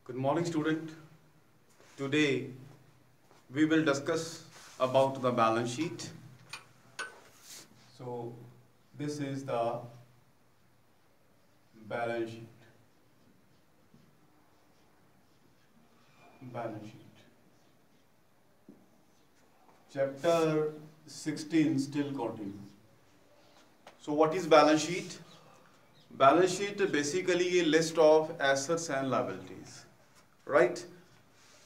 Good morning, student. Today we will discuss about the balance sheet. So this is the balance sheet. Balance sheet. Chapter 16 still continue. So what is balance sheet? Balance sheet is basically a list of assets and liabilities, right?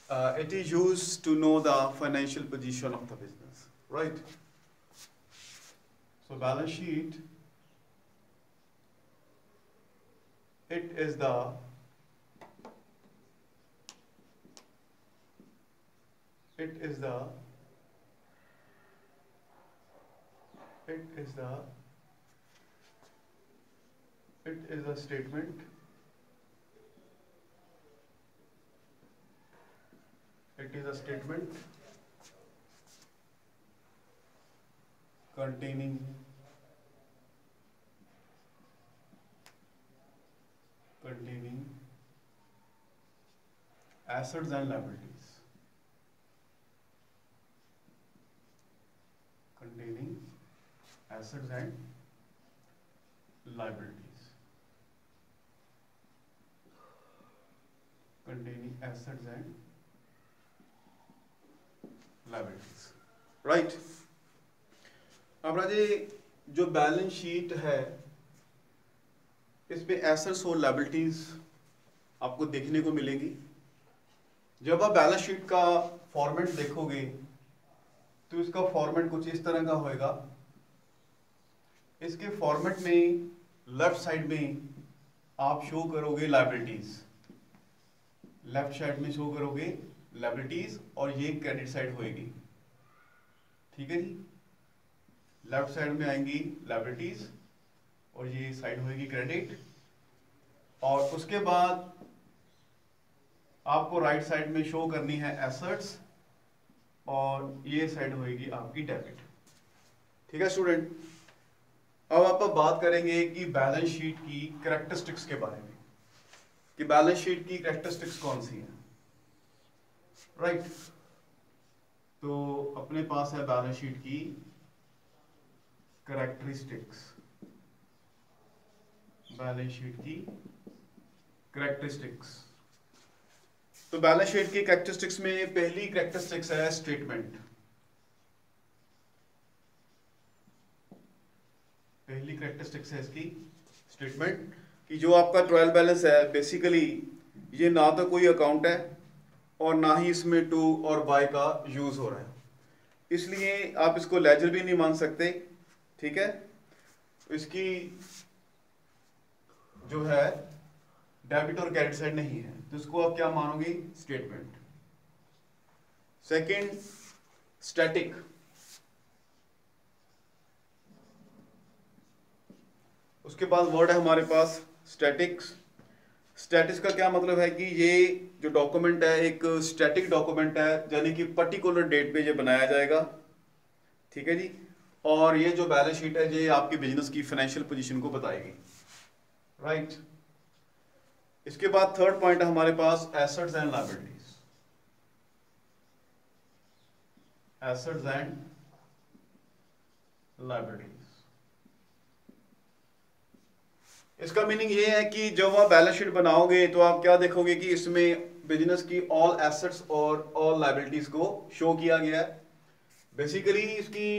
It is used to know the financial position of the business, right? So balance sheet, it is the statement. It is a statement containing assets and liabilities. Containing assets and liabilities. Containing assets and liabilities. Right. अब राजे जो balance sheet है इसमें assets और liabilities आपको देखने को मिलेगी। जब आप बैलेंस शीट का फॉर्मेट देखोगे तो इसका फॉर्मेट कुछ इस तरह का होएगा। इसके फॉर्मेट में लेफ्ट साइड में आप शो करोगे लायबिलिटीज, लेफ्ट साइड में शो करोगे लायबिलिटीज और ये क्रेडिट साइड होएगी। ठीक है जी, लेफ्ट साइड में आएंगी लायबिलिटीज और ये साइड होएगी क्रेडिट, और उसके बाद आपको राइट साइड में शो करनी है एसेट्स और ये साइड होएगी आपकी डेबिट। ठीक है स्टूडेंट, अब आप बात करेंगे कि बैलेंस शीट की कैरेक्टरिस्टिक्स के बारे में, कि बैलेंस शीट की कैरेक्टरिस्टिक्स कौन सी हैं। राइट, तो अपने पास है बैलेंस शीट की कैरेक्टरिस्टिक्स। बैलेंस शीट की कैरेक्टरिस्टिक्स, तो बैलेंस शीट की कैरेक्टरिस्टिक्स में पहली कैरेक्टरिस्टिक्स है स्टेटमेंट। पहली कैरेक्टरिस्टिक्स है इसकी स्टेटमेंट, कि जो आपका ट्रायल बैलेंस है बेसिकली ये ना तो कोई अकाउंट है और ना ही इसमें टू और बाय का यूज हो रहा है, इसलिए आप इसको लेजर भी नहीं मान सकते। ठीक है, इसकी जो है डेबिट और क्रेडिट साइड नहीं है, तो इसको आप क्या मानोगे, स्टेटमेंट। Second, static. उसके बाद वर्ड है हमारे पास स्टैटिक्स। स्टैटिक्स का क्या मतलब है कि ये जो डॉक्यूमेंट है एक स्टैटिक डॉक्यूमेंट है, यानी कि पर्टिकुलर डेट पे ये बनाया जाएगा। ठीक है जी, और ये जो बैलेंस शीट है ये आपकी बिजनेस की फाइनेंशियल पोजीशन को बताएगी। राइट, इसके बाद थर्ड पॉइंट है हमारे पास assets and liabilities. Assets and liabilities, इसका मीनिंग ये है कि जब आप बैलेंस शीट बनाओगे तो आप क्या देखोगे कि इसमें बिजनेस की ऑल एसेट्स और ऑल लायबिलिटीज को शो किया गया है। बेसिकली इसकी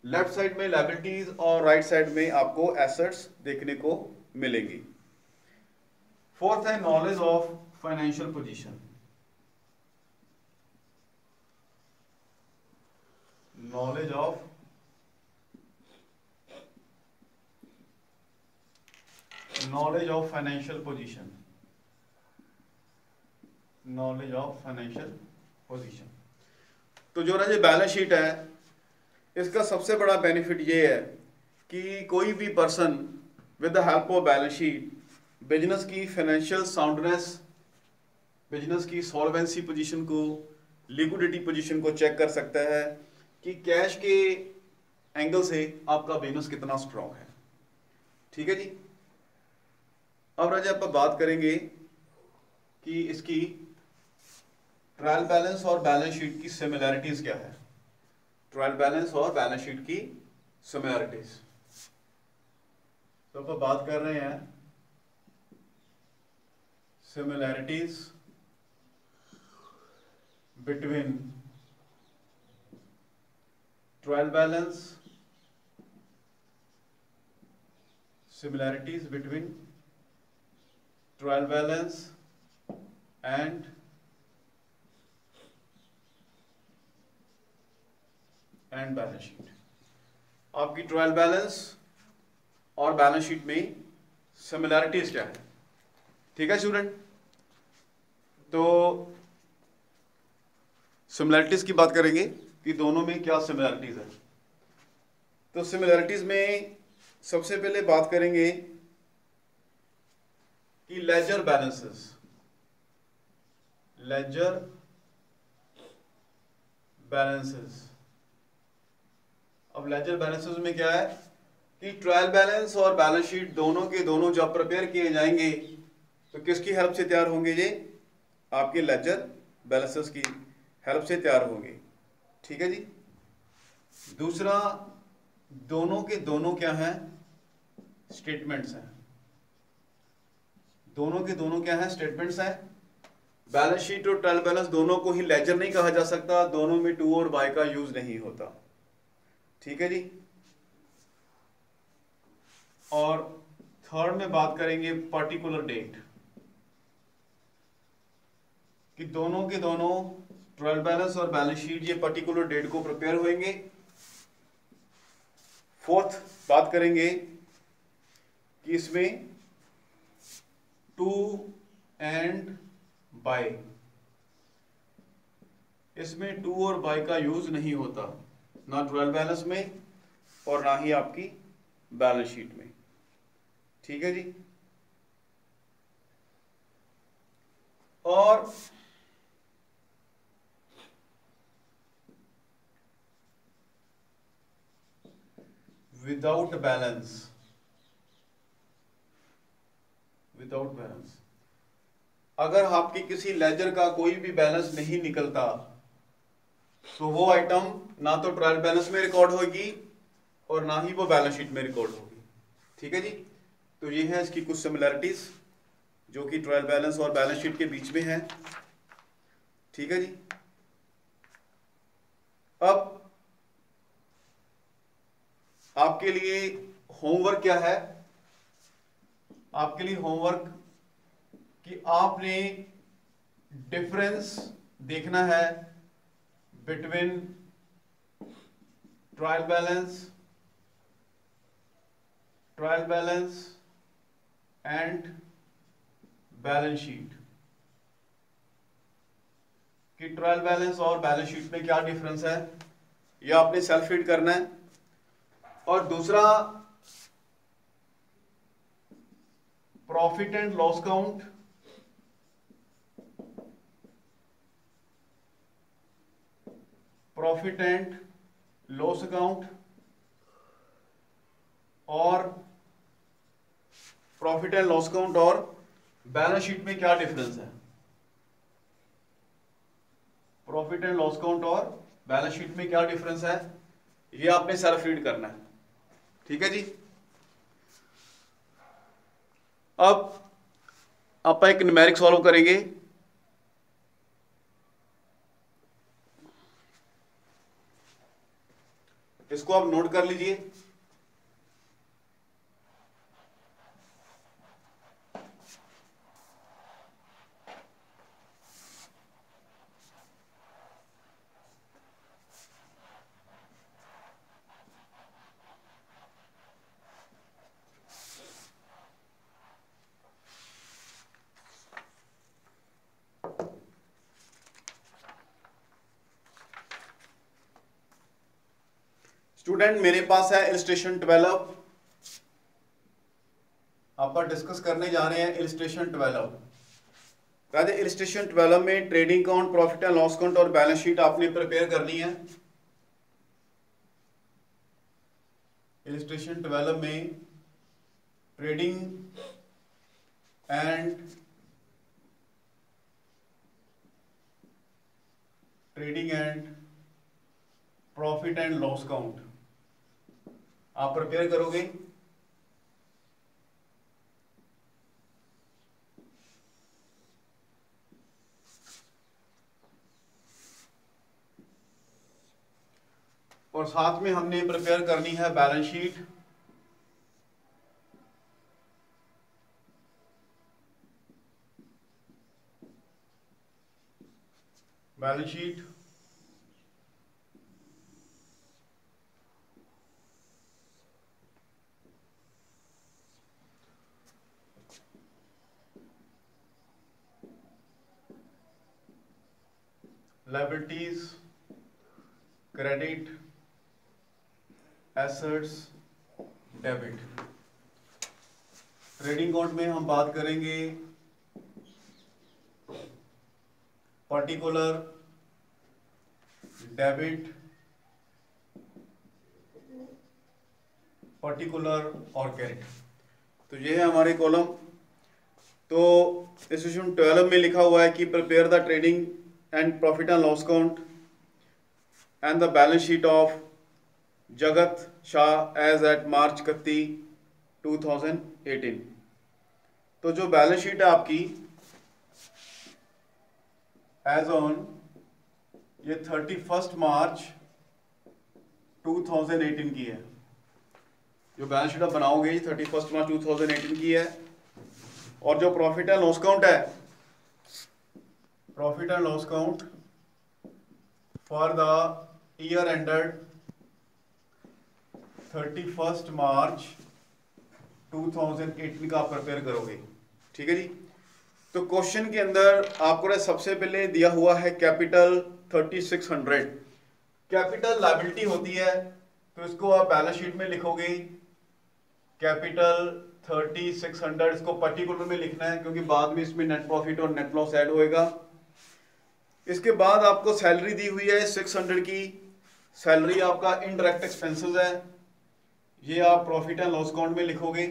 लेफ्ट साइड में लायबिलिटीज और राइट साइड में आपको एसेट्स देखने को मिलेंगी। फोर्थ है knowledge of financial position. Knowledge of financial position. Knowledge of financial position, तो जो ना ये बैलेंस शीट है इसका सबसे बड़ा बेनिफिट ये है कि कोई भी person with the help of balance sheet business की फाइनेंशियल साउंडनेस, बिजनेस की सॉल्वेंसी पोजीशन को, लिक्विडिटी पोजीशन को चेक कर सकता है कि कैश के एंगल से आपका बिजनेस कितना स्ट्रांग है। ठीक है जी, अब राजा आप बात करेंगे कि इसकी ट्रायल बैलेंस और बैलेंस शीट की सिमिलैरिटीज क्या है। ट्रायल बैलेंस और बैलेंस शीट की सिमिलैरिटीज, तो अपन बात कर रहे हैं similarities between trial balance, similarities between trial balance and balance sheet. आपकी ट्रायल बैलेंस और बैलेंस शीट में सिमिलैरिटीज क्या है, ठीक है स्टूडेंट। तो सिमिलैरिटीज की बात करेंगे कि दोनों में क्या सिमिलैरिटीज है। तो सिमिलैरिटीज में सबसे पहले बात करेंगे कि लेजर बैलेंसेस, लेजर बैलेंसेस। अब लेजर बैलेंसेस में क्या है कि ट्रायल बैलेंस और बैलेंस शीट दोनों के दोनों जब प्रिपेयर किए जाएंगे तो किसकी हेल्प से तैयार होंगे, ये आपके लेजर बैलेंसेस की हेल्प से तैयार होंगे, ठीक है जी। दूसरा, दोनों के दोनों क्या हैं, स्टेटमेंट्स हैं। दोनों के दोनों क्या हैं, स्टेटमेंट्स हैं। बैलेंस शीट और ट्रायल बैलेंस दोनों को ही लेजर नहीं कहा जा सकता, दोनों में टू और बाय का यूज नहीं होता, ठीक है जी। और थर्ड में बात करेंगे पर्टिकुलर डेट, कि दोनों के दोनों ट्रायल बैलेंस और बैलेंस शीट ये पर्टिकुलर डेट को प्रिपेयर होंगे। फोर्थ बात करेंगे कि इसमें टू एंड बाय, इसमें टू और बाय का यूज नहीं होता, ना ट्रायल बैलेंस में और ना ही आपकी बैलेंस शीट में, ठीक है जी। और विदाउट बैलेंस, विदाउट बैलेंस, अगर आपकी किसी लेजर का कोई भी बैलेंस नहीं निकलता तो वो आइटम ना तो ट्रायल बैलेंस में रिकॉर्ड होगी और ना ही वो बैलेंस शीट में रिकॉर्ड होगी, ठीक है जी। तो ये है इसकी कुछ सिमिलैरिटीज जो कि ट्रायल बैलेंस और बैलेंस शीट के बीच में है, ठीक है जी। अब आपके लिए होमवर्क क्या है, आपके लिए होमवर्क कि आपने डिफरेंस देखना है between trial balance and balance sheet, कि ट्रायल बैलेंस और बैलेंस शीट में क्या डिफरेंस है, यह आपने सेल्फ रीड करना है। और दूसरा, profit and loss count, profit and loss account और प्रॉफिट एंड लॉस अकाउंट और बैलेंस शीट में क्या डिफरेंस है, प्रॉफिट एंड लॉस अकाउंट और बैलेंस शीट में क्या डिफरेंस है, ये आपने सेल्फ रीड करना है, ठीक है जी। अब आप एक न्यूमेरिक सॉल्व करेंगे। इसको आप नोट कर लीजिए। स्टूडेंट, मेरे पास है इलस्ट्रेशन 12, आप डिस्कस करने जा रहे हैं इलस्ट्रेशन 12। राजे इलस्ट्रेशन 12 में trading account, profit and loss account और बैलेंस शीट आपने प्रिपेयर करनी है। इलस्ट्रेशन 12 में trading and trading and profit and loss count आप प्रिपेयर करोगे। और साथ में हमने प्रिपेयर करनी है balance sheet, balance sheet, liabilities, credit, assets, debit. Trading account में हम बात करेंगे पर्टिकुलर, डेबिट, पर्टिकुलर और क्रेडिट। तो ये है हमारे कॉलम। तो सेक्शन 12 में लिखा हुआ है कि prepare the trading and profit and loss count and the balance sheet of जगत शाह एज एट मार्च 31, 2018। तो जो बैलेंस शीट है आपकी एज ऑन ये 31 मार्च 2018 की है। जो बैलेंस शीट आप बनाओगे 31 मार्च 2018 की है। और जो प्रॉफिट एंड लॉस काउंट है, profit and loss count for the year ended 31 मार्च 2018 का आप प्रिपेयर करोगे। ठीक है जी। तो क्वेश्चन के अंदर आपको सबसे पहले दिया हुआ है कैपिटल 3600। कैपिटल लायबिलिटी होती है, तो इसको आप बैलेंस शीट में लिखोगे कैपिटल 3600। इसको पर्टिकुलर में लिखना है क्योंकि बाद में इसमें नेट प्रॉफिट और नेट लॉस ऐड होएगा। इसके बाद आपको सैलरी दी हुई है 600 की। सैलरी आपका इनडायरेक्ट एक्सपेंसेस है, ये आप प्रॉफिट एंड लॉस अकाउंट में लिखोगे।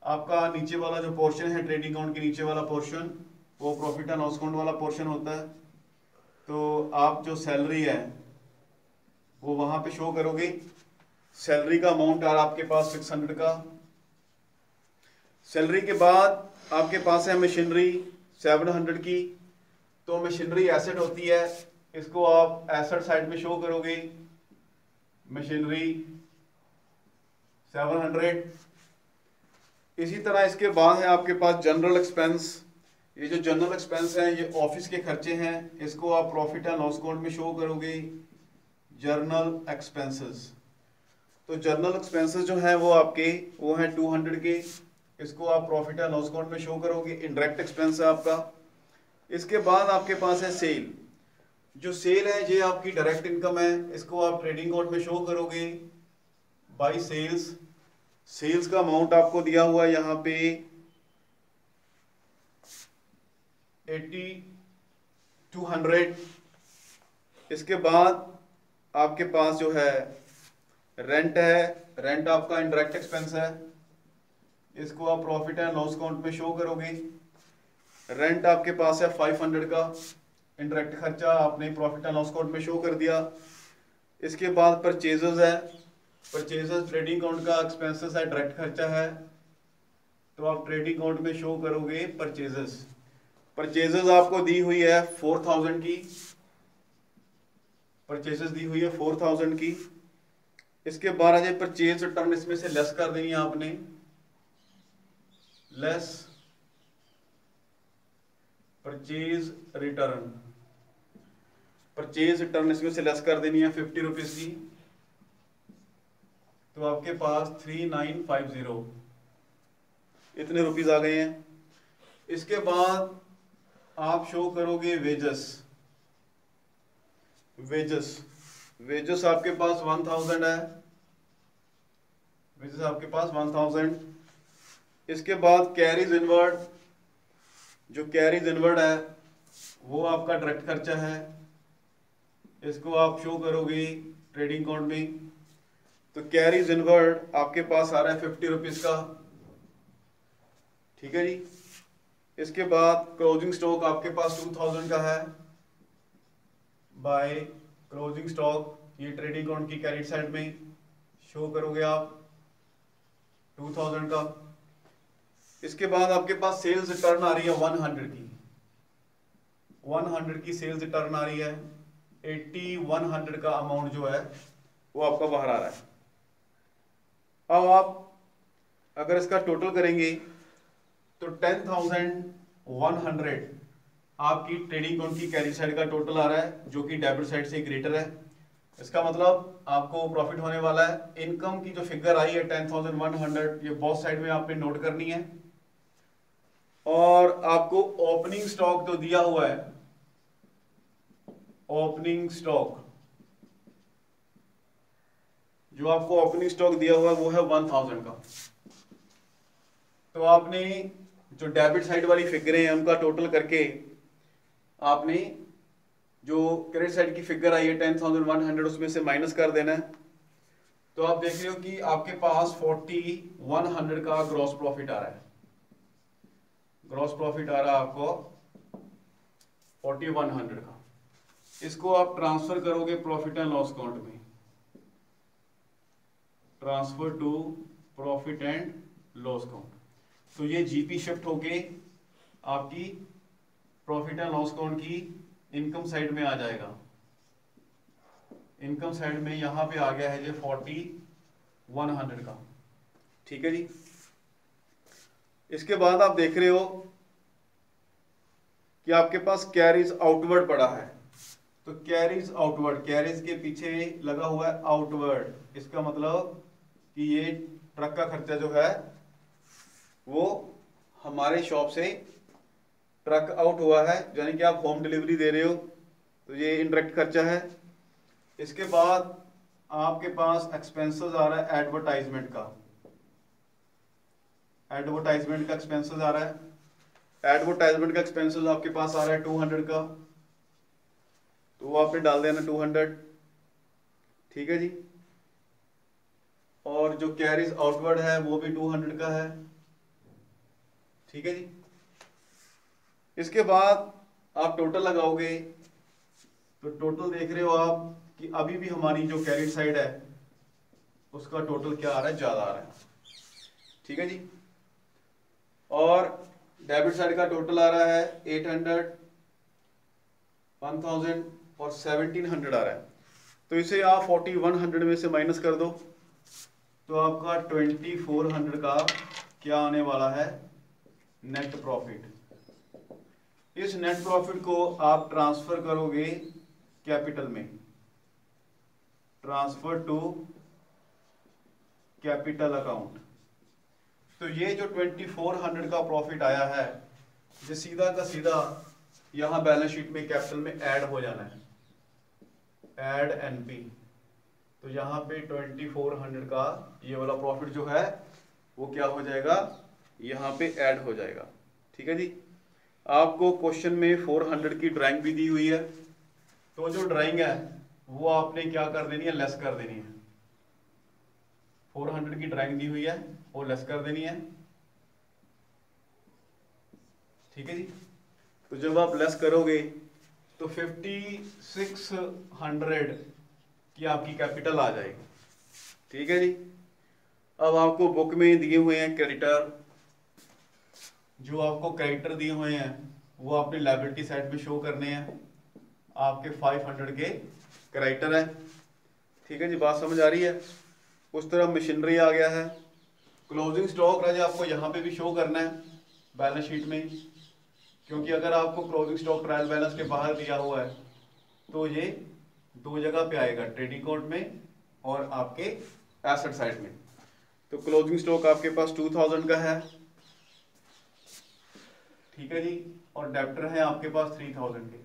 आपका नीचे वाला जो पोर्शन है ट्रेडिंग अकाउंट के नीचे वाला पोर्शन, वो प्रॉफिट एंड लॉस अकाउंट वाला पोर्शन होता है। तो आप जो सैलरी है वो वहां पे शो करोगे। सैलरी का अमाउंट आ रहा आपके पास 600 का। सैलरी के बाद आपके पास है मशीनरी 700 की। तो मशीनरी एसेट होती है, इसको आप एसेट साइड में शो करोगे, मशीनरी 700। इसी तरह इसके बाद है आपके पास जनरल एक्सपेंस। ये जो जनरल एक्सपेंस है ये ऑफिस के खर्चे हैं, इसको आप प्रॉफिट एंड लॉस अकाउंट में शो करोगे, जर्नल एक्सपेंसेस। तो जर्नल एक्सपेंसेस जो है वो आपके वो है 200 के, इसको आप प्रॉफिट एंड लॉस अकाउंट में शो करोगे, इनडायरेक्ट एक्सपेंस है आपका। इसके बाद आपके पास है सेल। जो सेल है ये आपकी डायरेक्ट इनकम है, इसको आप ट्रेडिंग अकाउंट में शो करोगे बाय सेल्स। सेल्स का अमाउंट आपको दिया हुआ है यहाँ पे 8200। इसके बाद आपके पास जो है रेंट है, रेंट आपका इनडायरेक्ट एक्सपेंस है, इसको आप प्रॉफिट एंड लॉस अकाउंट में शो करोगे। रेंट आपके पास है 500 का, इनडायरेक्ट खर्चा आपने प्रॉफिट एंड लॉस अकाउंट में शो कर दिया। इसके बाद परचेजेस है, परचेजेस ट्रेडिंग अकाउंट का एक्सपेंसेस है, डायरेक्ट खर्चा है, तो आप ट्रेडिंग अकाउंट में शो करोगे परचेजेस। परचेजेस आपको दी हुई है 4000 की, परचेजेस दी हुई है 4000 की। इसके बाद आ जाए परचेज रिटर्न, इसमें से लेस कर देनी है आपने, less purchase return. Purchase return इसमें से लेस कर देनी है 50 रुपीज की, तो आपके पास 3950 इतने रुपीज आ गए हैं। इसके बाद आप शो करोगे वेजेस। वेजेस वेजेस आपके पास 1000 है, वेजेस आपके पास 1000। इसके बाद कैरीज इनवर्ड, जो कैरीज इनवर्ड है वो आपका डायरेक्ट खर्चा है, इसको आप शो करोगे ट्रेडिंग अकाउंट में। तो कैरीज इनवर्ड आपके पास आ रहा है 50 रुपीज का। ठीक है जी। इसके बाद क्लोजिंग स्टॉक आपके पास 2000 का है, बाय क्लोजिंग स्टॉक, ये ट्रेडिंग अकाउंट की कैरिड साइड में शो करोगे आप 2000 का। इसके बाद आपके पास सेल्स रिटर्न आ रही है 100 की, 100 की सेल्स रिटर्न आ रही है, 80 100 का अमाउंट जो है वो आपका बाहर आ रहा है। अब आप अगर इसका टोटल करेंगे तो 10,100 आपकी ट्रेडिंग अकाउंट की कैरी साइड का टोटल आ रहा है, जो कि डेबिट साइड से ग्रेटर है। इसका मतलब आपको प्रॉफिट होने वाला है। इनकम की जो फिगर आई है 10,100, ये बोथ साइड में आपने नोट करनी है। और आपको ओपनिंग स्टॉक तो दिया हुआ है, ओपनिंग स्टॉक जो आपको ओपनिंग स्टॉक दिया हुआ है वो है 1000 का। तो आपने जो डेबिट साइड वाली फिगरें हैं उनका टोटल करके आपने जो क्रेडिट साइड की फिगर आई है 10,100 उसमें से माइनस कर देना है। तो आप देख रहे हो कि आपके पास 40,100 का ग्रॉस प्रॉफिट आ रहा है। ग्रॉस प्रॉफिट आ रहा है आपको 40,100 का। इसको आप ट्रांसफर करोगे प्रॉफिट एंड लॉस अकाउंट में, transfer to profit and loss account. तो ये जीपी शिफ्ट होके आपकी प्रॉफिट एंड लॉस अकाउंट की इनकम साइड में आ जाएगा। इनकम साइड में यहां पे आ गया है ये 40,100 का। ठीक है जी। इसके बाद आप देख रहे हो कि आपके पास कैरीज आउटवर्ड पड़ा है। तो कैरीज आउटवर्ड, कैरीज के पीछे लगा हुआ है आउटवर्ड, इसका मतलब कि ये ट्रक का खर्चा जो है वो हमारे शॉप से ट्रक आउट हुआ है, यानी कि आप होम डिलीवरी दे रहे हो, तो ये इनडायरेक्ट खर्चा है। इसके बाद आपके पास एक्सपेंसेस आ रहा है एडवर्टाइजमेंट का, एडवर्टाइजमेंट का एक्सपेंसेस आ रहा है। एडवर्टाइजमेंट का एक्सपेंसेस आपके पास आ रहा है 200 का, तो वो आपने डाल देना 200। ठीक है जी। और जो कैरीज आउटवर्ड है वो भी 200 का है। ठीक है जी। इसके बाद आप टोटल लगाओगे तो टोटल देख रहे हो आप कि अभी भी हमारी जो कैरिड साइड है उसका टोटल क्या आ रहा है, ज्यादा आ रहा है। ठीक है जी। और डेबिट साइड का टोटल आ रहा है 800, 1000 और 1700 आ रहा है। तो इसे आप 4100 में से माइनस कर दो तो आपका 2400 का क्या आने वाला है, नेट प्रॉफिट। इस नेट प्रॉफिट को आप ट्रांसफर करोगे कैपिटल में, ट्रांसफर टू कैपिटल अकाउंट। तो ये जो 2400 का प्रॉफिट आया है ये सीधा का सीधा यहां बैलेंस शीट में कैपिटल में ऐड हो जाना है, ऐड एनपी। तो यहां पे 2400 का ये वाला प्रॉफिट जो है वो क्या हो जाएगा, यहां पे ऐड हो जाएगा। ठीक है जी। आपको क्वेश्चन में 400 की ड्राइंग भी दी हुई है, तो जो ड्राइंग है वो आपने क्या कर देनी है, लेस कर देनी है। 400 की ड्राइंग दी हुई है वो लेस कर देनी है। ठीक है जी। तो जब आप लेस करोगे तो 5600 की आपकी कैपिटल आ जाएगी। ठीक है जी। अब आपको बुक में दिए हुए हैं क्रेडिटर, जो आपको क्रेडिटर दिए हुए हैं वो आपने लायबिलिटी साइड में शो करने हैं। आपके 500 के क्रेडिटर है। ठीक है जी, बात समझ आ रही है। उस तरह मशीनरी आ गया है। क्लोजिंग स्टॉक राजा आपको यहाँ पे भी शो करना है बैलेंस शीट में, क्योंकि अगर आपको क्लोजिंग स्टॉक ट्रायल बैलेंस के बाहर दिया हुआ है तो ये दो जगह पे आएगा, ट्रेडिंग अकाउंट में और आपके एसेट साइड में। तो क्लोजिंग स्टॉक आपके पास 2000 का है। ठीक है जी। और डेब्टर है आपके पास 3000 के।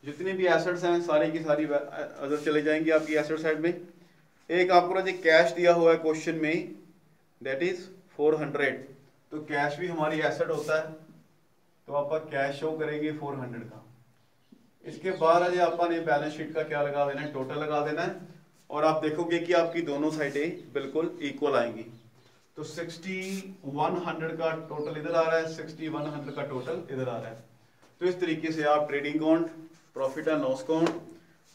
जितने भी एसेट्स हैं सारी की सारी अदर चले जाएंगे आपकी एसेट साइड में। एक आपको राजा कैश दिया हुआ है क्वेश्चन में, दैट इज 400। तो कैश भी हमारी एसेट होता है, तो आपका कैश शो करेंगे 400 का। इसके बाद राजा आपने बैलेंस शीट का क्या लगा देना है, टोटल लगा देना है। और आप देखोगे कि आपकी दोनों साइडें बिल्कुल इक्वल आएंगी। तो 6100 का टोटल इधर आ रहा है, 6100 का टोटल इधर आ रहा है। तो इस तरीके से आप trading account, profit and loss account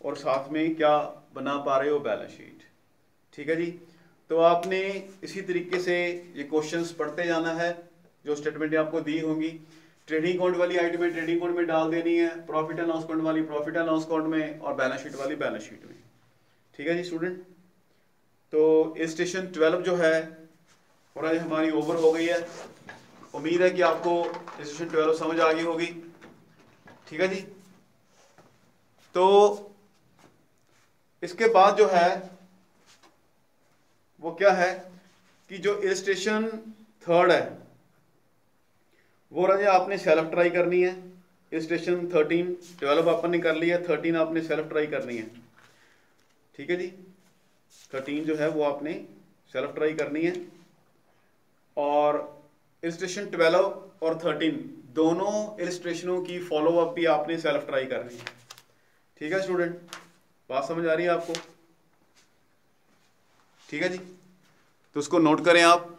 और साथ में क्या बना पा रहे हो, बैलेंस शीट। ठीक है जी। तो आपने इसी तरीके से ये क्वेश्चंस पढ़ते जाना है, जो स्टेटमेंट आपको दी होंगी। ट्रेडिंग अकाउंट वाली आइटमें ट्रेडिंग अकाउंट में डाल देनी है, प्रॉफिट एंड लॉस अकाउंट वाली प्रॉफिट एंड लॉस अकाउंट में, और बैलेंस शीट वाली बैलेंस शीट में। ठीक है जी स्टूडेंट। तो इलस्ट्रेशन 12 जो है और आज हमारी ओवर हो गई है। उम्मीद है कि आपको इलस्ट्रेशन 12 समझ आ गई होगी। ठीक है जी। तो इसके बाद जो है वो क्या है कि जो इलस्ट्रेशन 3 है वो राजे आपने सेल्फ ट्राई करनी है। इलस्ट्रेशन 13 12 अपन ने कर लिया, 13 आपने सेल्फ ट्राई करनी है। ठीक है जी। 13 जो है वो आपने सेल्फ ट्राई करनी है, और इलस्ट्रेशन 12 और 13 दोनों इलस्ट्रेशनों की फॉलोअप भी आपने सेल्फ ट्राई करनी है। ठीक है स्टूडेंट, बात समझ आ रही है आपको? ठीक है जी। तो उसको नोट करें आप।